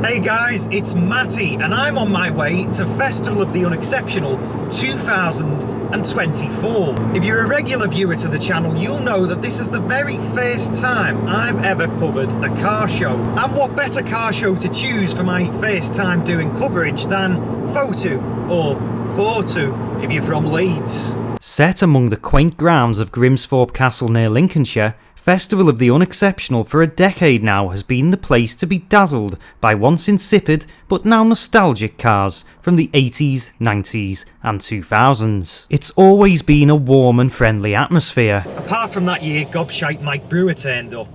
Hey guys, it's Matty and I'm on my way to Festival of the Unexceptional 2024. If you're a regular viewer to the channel, you'll know that this is the very first time I've ever covered a car show. And what better car show to choose for my first time doing coverage than FOTU, or FOTU if you're from Leeds. Set among the quaint grounds of Grimsthorpe Castle near Lincolnshire, Festival of the Unexceptional for a decade now has been the place to be dazzled by once insipid but now nostalgic cars from the 80s, 90s and 2000s. It's always been a warm and friendly atmosphere. Apart from that year gobshite Mike Brewer turned up.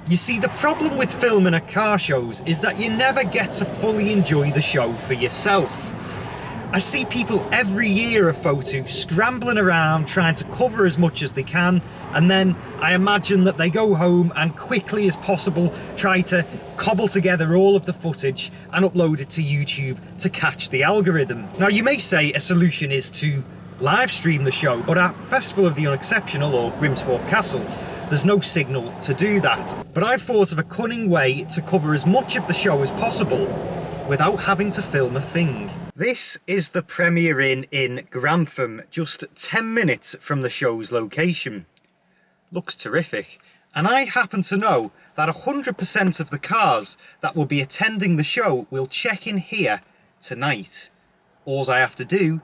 You see, the problem with filming at car shows is that you never get to fully enjoy the show for yourself. I see people every year at FOTU scrambling around trying to cover as much as they can, and then I imagine that they go home and quickly as possible try to cobble together all of the footage and upload it to YouTube to catch the algorithm. Now you may say a solution is to live stream the show, but at Festival of the Unexceptional or Grimsthorpe Castle there's no signal to do that. But I've thought of a cunning way to cover as much of the show as possible without having to film a thing. This is the Premier Inn in Grantham, just 10 minutes from the show's location. Looks terrific, and I happen to know that 100% of the cars that will be attending the show will check in here tonight. All I have to do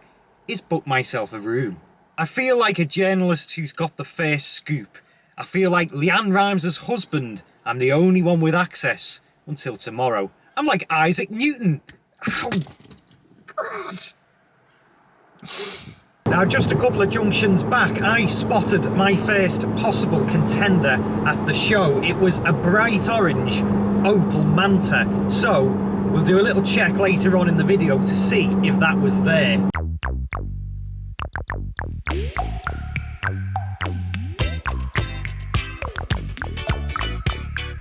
is book myself a room. I feel like a journalist who's got the first scoop. I feel like Leanne Rimes' husband. I'm the only one with access until tomorrow. I'm like Isaac Newton. Ow. God. Now, just a couple of junctions back, I spotted my first possible contender at the show. It was a bright orange Opel Manta. So, we'll do a little check later on in the video to see if that was there.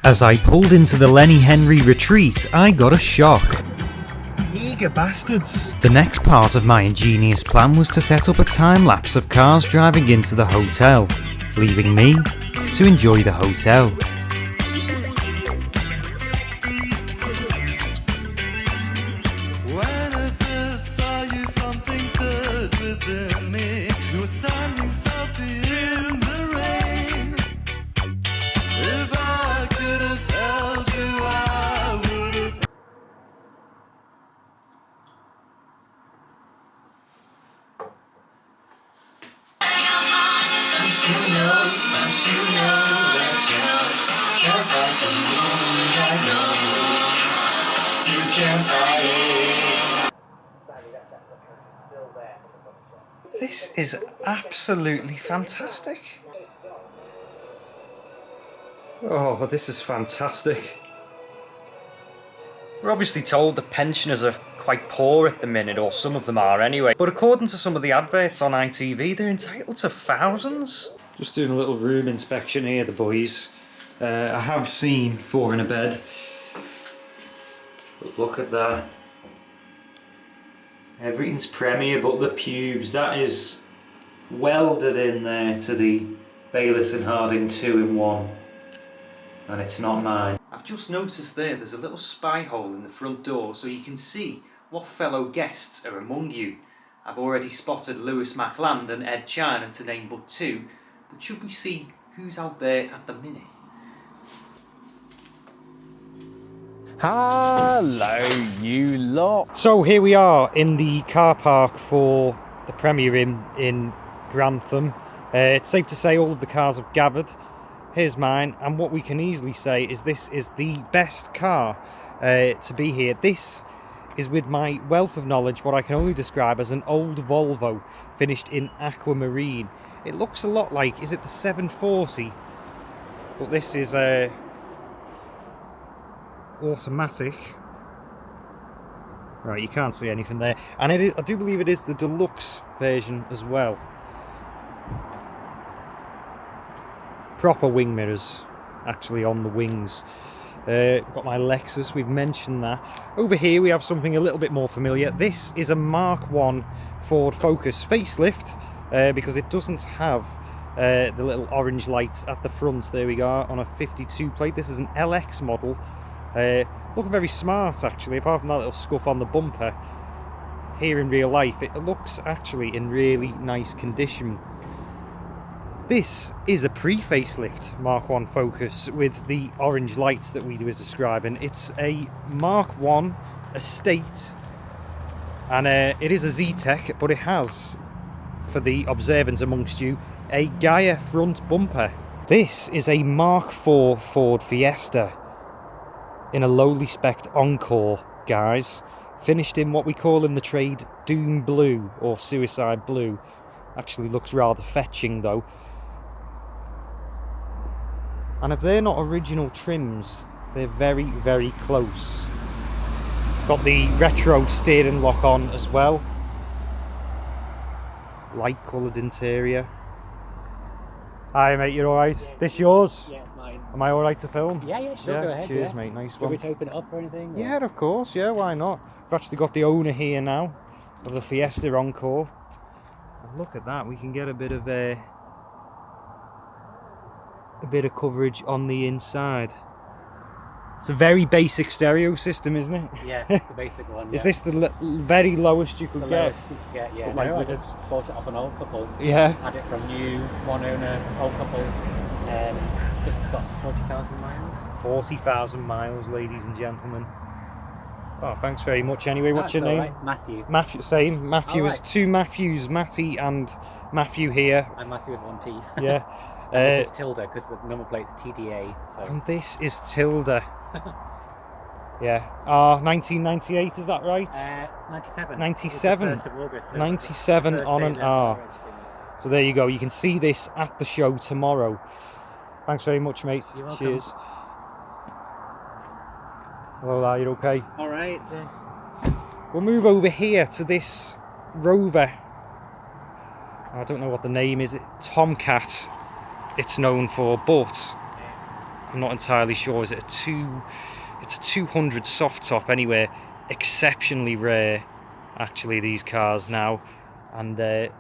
As I pulled into the Lenny Henry retreat, I got a shock. Eager bastards. The next part of my ingenious plan was to set up a time lapse of cars driving into the hotel, leaving me to enjoy the hotel. This is absolutely fantastic. Oh, this is fantastic. We're obviously told that pensioners are quite poor at the minute, or some of them are anyway. But according to some of the adverts on ITV, they're entitled to thousands. Just doing a little room inspection here, the boys. I have seen 4 in a bed. But look at that. Everything's Premier but the pubes. That is welded in there to the Bayliss and Harding 2-in-1. And it's not mine. I've just noticed there's a little spy hole in the front door so you can see what fellow guests are among you. I've already spotted Lewis McLand and Ed China to name but 2, but should we see who's out there at the minute? Hello, you lot. So here we are in the car park for the Premier Inn in Grantham. It's safe to say all of the cars have gathered. Here's mine, and what we can easily say is this is the best car to be here. This is, with my wealth of knowledge, what I can only describe as an old Volvo finished in aquamarine. It looks a lot like, is it the 740? But this is automatic. Right, you can't see anything there, and it is, I do believe it is the deluxe version as well. Proper wing mirrors actually on the wings. Got my Lexus, we've mentioned that. Over here we have something a little bit more familiar. This is a Mark 1 Ford Focus facelift, because it doesn't have the little orange lights at the front. There we go, on a 52 plate. This is an LX model, Look very smart actually, apart from that little scuff on the bumper. Here in real life, it looks actually in really nice condition. This is a pre-facelift Mark 1 Focus with the orange lights that we do as describing. It's a Mark 1 Estate, and it is a Z-Tech, but it has, for the observants amongst you, a Gaia front bumper. This is a Mark 4 Ford Fiesta in a lowly spec'd Encore, guys. Finished in what we call in the trade Doom Blue or Suicide Blue. Actually looks rather fetching though. And if they're not original trims, they're very, very close. Got the retro steering lock on as well. Light coloured interior. Hi mate, you alright? Yeah, This yours? Yeah, it's mine. Am I alright to film? Yeah, sure, Yeah, go ahead. cheers yeah. mate, nice Do we one. to open it up or anything? Or? Yeah, of course, yeah, why not? We've actually got the owner here now of the Fiesta Encore. And look at that, we can get a bit of coverage on the inside. It's a very basic stereo system, isn't it? Yeah, it's the basic one. Is yeah. this the very lowest you could the get? lowest you could get? Yeah, But like no, I with just bought it off an old couple. Yeah. Had it from new, one owner, old couple. Just got 40,000 miles. 40,000 miles, ladies and gentlemen. Oh, thanks very much anyway. What's your That's name? all right. Matthew. Matthew, same. Matthew is Alright. two Matthews, Matty and Matthew here. I'm Matthew with one T. Yeah. This is Tilda because the number plate's TDA. So. And this is Tilda. Yeah. 1998, is that right? 97. 97. It was the 1st of August. So 97 first on day an of R. marriage, So there you go. You can see this at the show tomorrow. Thanks very much, mate. You're welcome. Cheers. Hello, are you okay? All right. We'll move over here to this Rover. I don't know what the name is. Tomcat it's known for, but I'm not entirely sure. Is it it's a 200 soft top anyway. Exceptionally rare, actually, these cars now, and they're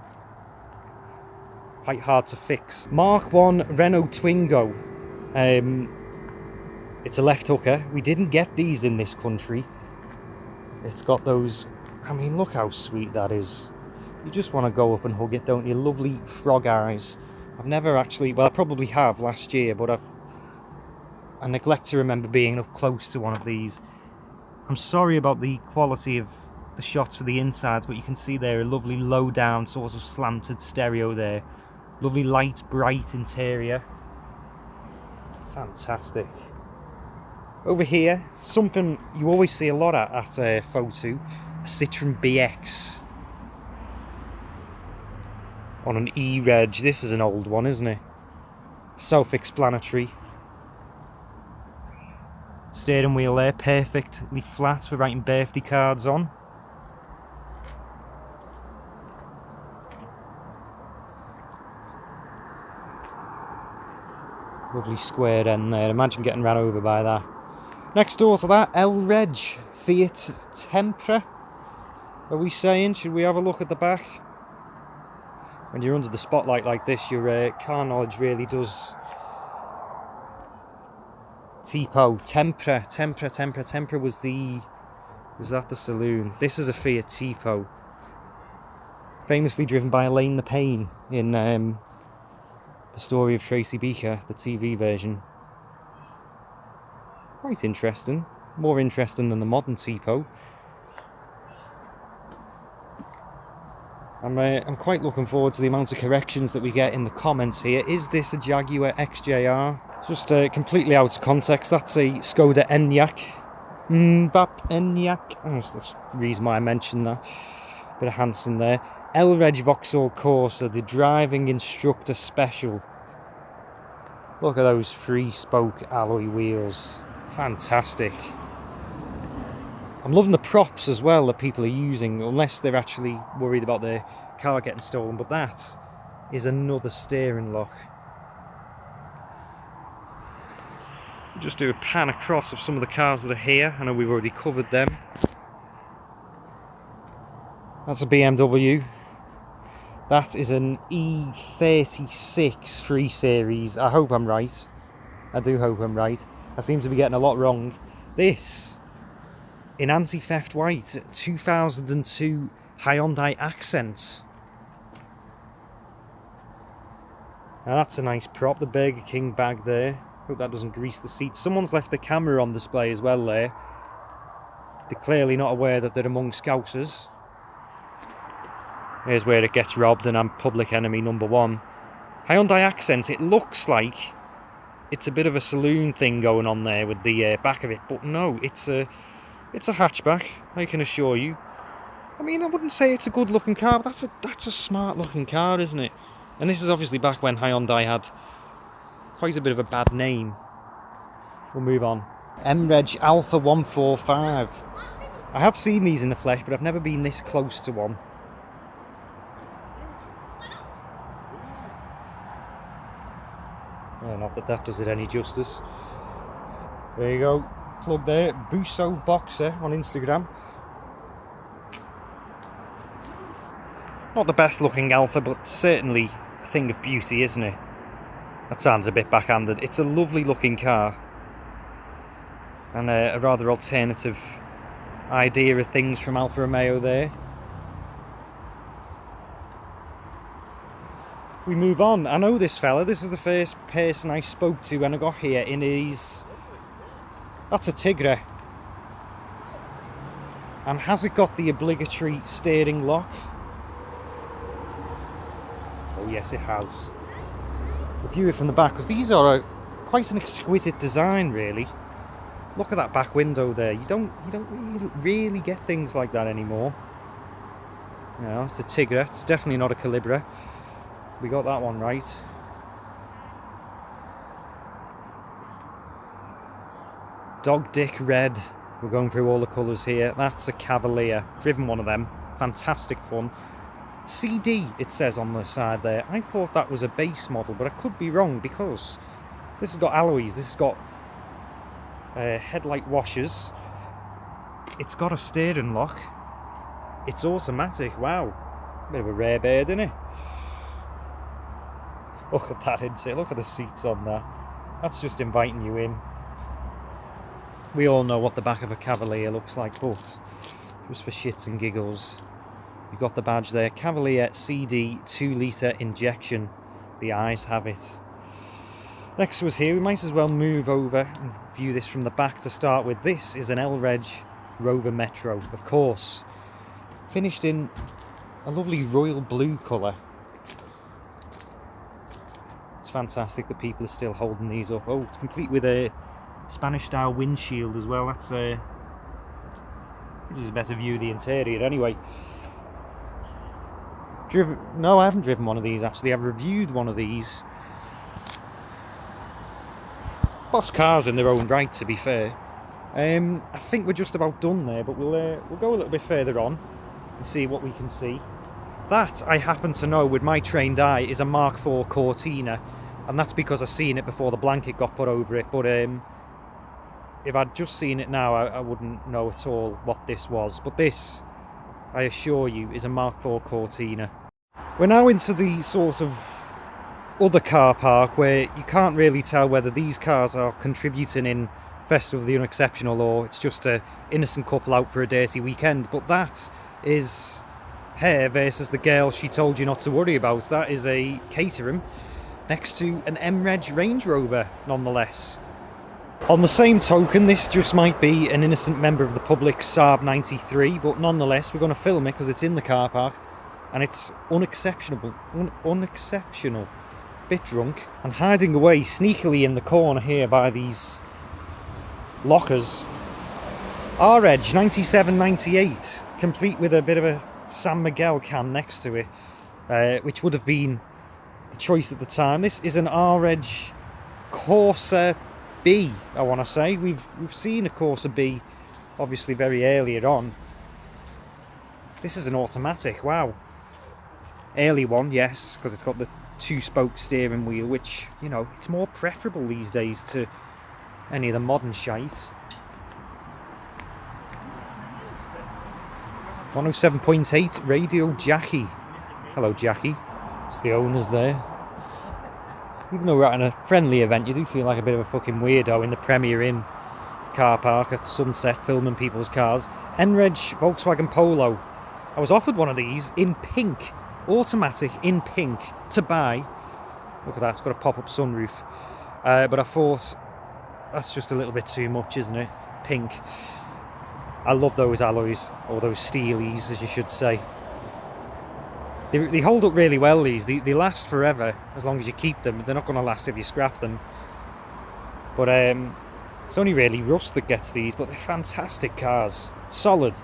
quite hard to fix. Mark 1 Renault Twingo. It's a left hooker. We didn't get these in this country. It's got those, I mean, look how sweet that is. You just want to go up and hug it, don't you? Lovely frog eyes. I've never actually, well, I probably have last year, but I neglect to remember being up close to one of these. I'm sorry about the quality of the shots for the insides, but you can see there a lovely low down sort of slanted stereo there. Lovely light, bright interior. Fantastic. Over here, something you always see a lot at FOTU, a Citroen BX. On an E-Reg. This is an old one, isn't it? Self-explanatory. Steering wheel there, perfectly flat for writing birthday cards on. Lovely square end there. Imagine getting ran over by that. Next door to that, L-Reg Fiat Tempra. Are we saying? Should we have a look at the back? When you're under the spotlight like this, your car knowledge really does. Tipo, Tempra was that the saloon? This is a Fiat Tipo. Famously driven by Elaine the Pain in The Story of Tracy Beaker, the TV version. Quite interesting. More interesting than the modern Tipo. I'm quite looking forward to the amount of corrections that we get in the comments here. Is this a Jaguar XJR? Just completely out of context. That's a Skoda Enyaq. Bap Enyaq. Oh, that's the reason why I mentioned that. Bit of Hanson there. L-Reg Vauxhall Corsa, the driving instructor special. Look at those 3-spoke alloy wheels. Fantastic. I'm loving the props as well that people are using, unless they're actually worried about their car getting stolen, but that is another steering lock. Just do a pan across of some of the cars that are here. I know we've already covered them. That's a BMW. That is an E36 3 Series. I hope I'm right. I do hope I'm right. I seem to be getting a lot wrong. This in anti-theft white, 2002 Hyundai Accent. Now that's a nice prop, the Burger King bag there. Hope that doesn't grease the seats. Someone's left the camera on display as well there. They're clearly not aware that they're among Scousers. Here's where it gets robbed and I'm public enemy number one. Hyundai Accent, it looks like it's a bit of a saloon thing going on there with the back of it, but no, it's a hatchback, I can assure you. I mean, I wouldn't say it's a good looking car, but that's a smart looking car, isn't it? And this is obviously back when Hyundai had quite a bit of a bad name. We'll move on. MReg Alpha 145. I have seen these in the flesh, but I've never been this close to one. Oh, not that that does it any justice. There you go. Plug there. Busso Boxer on Instagram. Not the best looking Alpha, but certainly a thing of beauty, isn't it? That sounds a bit backhanded. It's a lovely looking car. And a rather alternative idea of things from Alfa Romeo there. We move on. I know this fella. This is the first person I spoke to when I got here in his... That's a Tigre. And has it got the obligatory steering lock? Oh yes, it has. We'll view it from the back, because these are quite an exquisite design, really. Look at that back window there. You don't really get things like that anymore. You know, it's a Tigre. It's definitely not a Calibra. We got that one right. Dog Dick Red. We're going through all the colours here. That's a Cavalier. Driven one of them. Fantastic fun. CD, it says on the side there. I thought that was a base model, but I could be wrong, because this has got alloys. This has got headlight washers. It's got a steering lock. It's automatic. Wow. Bit of a rare bird, isn't it? Look at that inside. Look at the seats on that. That's just inviting you in. We all know what the back of a Cavalier looks like, but just for shits and giggles, you've got the badge there. Cavalier CD 2-litre injection. The eyes have it. Next to us here, we might as well move over and view this from the back to start with. This is an L-Reg Rover Metro, of course. Finished in a lovely royal blue colour. Fantastic that people are still holding these up. Oh, it's complete with a Spanish style windshield as well. That's which is a better view of the interior anyway. No, I haven't driven one of these actually. I've reviewed one of these. Boss cars in their own right, to be fair. I think we're just about done there, but we'll go a little bit further on and see what we can see. That, I happen to know with my trained eye, is a Mark IV Cortina, and that's because I've seen it before the blanket got put over it, but if I'd just seen it now, I wouldn't know at all what this was. But this, I assure you, is a Mark IV Cortina. We're now into the sort of other car park where you can't really tell whether these cars are contributing in Festival of the Unexceptional or it's just an innocent couple out for a dirty weekend, but that is her versus the girl she told you not to worry about. That is a Caterham next to an MReg Range Rover, nonetheless. On the same token, this just might be an innocent member of the public Saab 93, but nonetheless, we're going to film it because it's in the car park and it's unexceptional. Unexceptional. Bit drunk and hiding away sneakily in the corner here by these lockers. R-Edge 9798, complete with a bit of a San Miguel can next to it, which would have been the choice at the time. This is an R-Edge Corsa B, I want to say. We've seen a Corsa B, obviously very earlier on. This is an automatic, wow. Early one, yes, because it's got the 2-spoke steering wheel, which, you know, it's more preferable these days to any of the modern shite. 107.8 Radio Jackie. Hello, Jackie. It's the owners there. Even though we're at a friendly event, you do feel like a bit of a fucking weirdo in the Premier Inn car park at Sunset filming people's cars. NREG Volkswagen Polo. I was offered one of these in pink, automatic in pink, to buy. Look at that, it's got a pop-up sunroof. But I thought, that's just a little bit too much, isn't it? Pink. I love those alloys, or those steelies, as you should say. They hold up really well, these. They last forever, as long as you keep them. They're not going to last if you scrap them. But it's only really rust that gets these, but they're fantastic cars. Solid.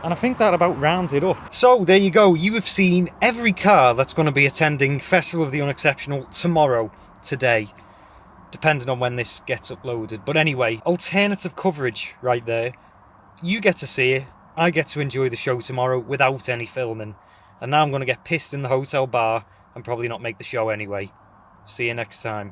And I think that about rounds it up. So, there you go. You have seen every car that's going to be attending Festival of the Unexceptional tomorrow, today, depending on when this gets uploaded. But anyway, alternative coverage right there. You get to see it. I get to enjoy the show tomorrow without any filming. And now I'm going to get pissed in the hotel bar and probably not make the show anyway. See you next time.